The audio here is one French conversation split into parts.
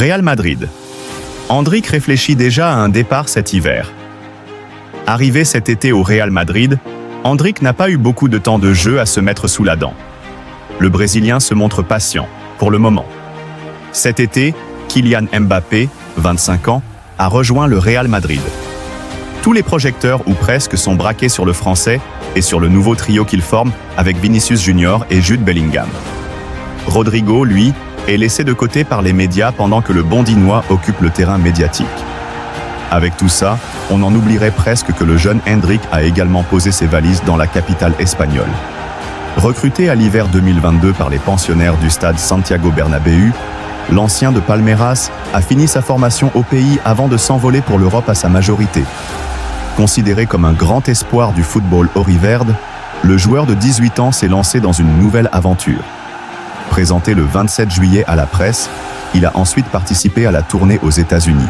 Real Madrid. Endrick réfléchit déjà à un départ cet hiver. Arrivé cet été au Real Madrid, Endrick n'a pas eu beaucoup de temps de jeu à se mettre sous la dent. Le Brésilien se montre patient, pour le moment. Cet été, Kylian Mbappé, 25 ans, a rejoint le Real Madrid. Tous les projecteurs, ou presque, sont braqués sur le Français et sur le nouveau trio qu'il forme avec Vinicius Junior et Jude Bellingham. Rodrigo, lui, est laissé de côté par les médias pendant que le Bondinois occupe le terrain médiatique. Avec tout ça, on en oublierait presque que le jeune Endrick a également posé ses valises dans la capitale espagnole. Recruté à l'hiver 2022 par les pensionnaires du stade Santiago Bernabéu, l'ancien de Palmeiras a fini sa formation au pays avant de s'envoler pour l'Europe à sa majorité. Considéré comme un grand espoir du football auriverde, le joueur de 18 ans s'est lancé dans une nouvelle aventure. Présenté le 27 juillet à la presse, il a ensuite participé à la tournée aux États-Unis.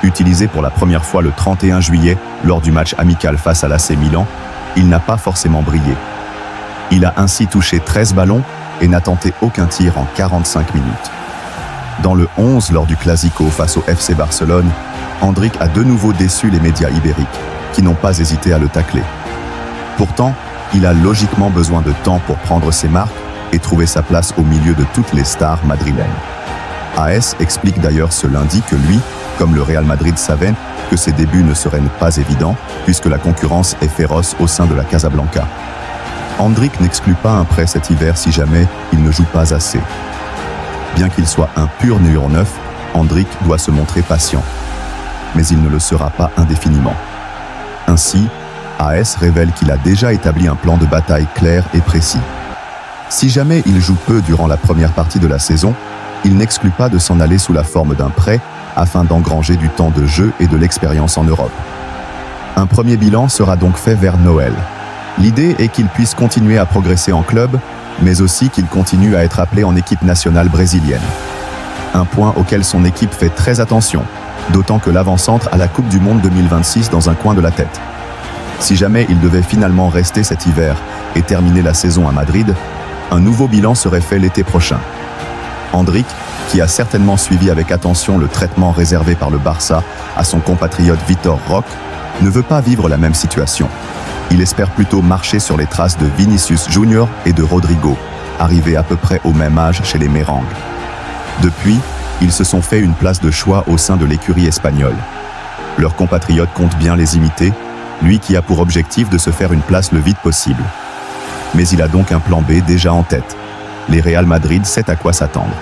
Utilisé pour la première fois le 31 juillet lors du match amical face à l'AC Milan, il n'a pas forcément brillé. Il a ainsi touché 13 ballons et n'a tenté aucun tir en 45 minutes. Dans le 11 lors du Clasico face au FC Barcelone, Endrick a de nouveau déçu les médias ibériques, qui n'ont pas hésité à le tacler. Pourtant, il a logiquement besoin de temps pour prendre ses marques et trouver sa place au milieu de toutes les stars madrilènes. AS explique d'ailleurs ce lundi que lui, comme le Real Madrid, savait que ses débuts ne seraient pas évidents, puisque la concurrence est féroce au sein de la Casablanca. Endrick n'exclut pas un prêt cet hiver si jamais il ne joue pas assez. Bien qu'il soit un pur numéro 9, Endrick doit se montrer patient. Mais il ne le sera pas indéfiniment. Ainsi, AS révèle qu'il a déjà établi un plan de bataille clair et précis. Si jamais il joue peu durant la première partie de la saison, il n'exclut pas de s'en aller sous la forme d'un prêt afin d'engranger du temps de jeu et de l'expérience en Europe. Un premier bilan sera donc fait vers Noël. L'idée est qu'il puisse continuer à progresser en club, mais aussi qu'il continue à être appelé en équipe nationale brésilienne. Un point auquel son équipe fait très attention, d'autant que l'avant-centre a la Coupe du Monde 2026 dans un coin de la tête. Si jamais il devait finalement rester cet hiver et terminer la saison à Madrid, un nouveau bilan serait fait l'été prochain. Endrick, qui a certainement suivi avec attention le traitement réservé par le Barça à son compatriote Vitor Roque, ne veut pas vivre la même situation. Il espère plutôt marcher sur les traces de Vinicius Junior et de Rodrigo, arrivés à peu près au même âge chez les Merengues. Depuis, ils se sont fait une place de choix au sein de l'écurie espagnole. Leur compatriote compte bien les imiter, lui qui a pour objectif de se faire une place le vite possible. Mais il a donc un plan B déjà en tête. Les Real Madrid sait à quoi s'attendre.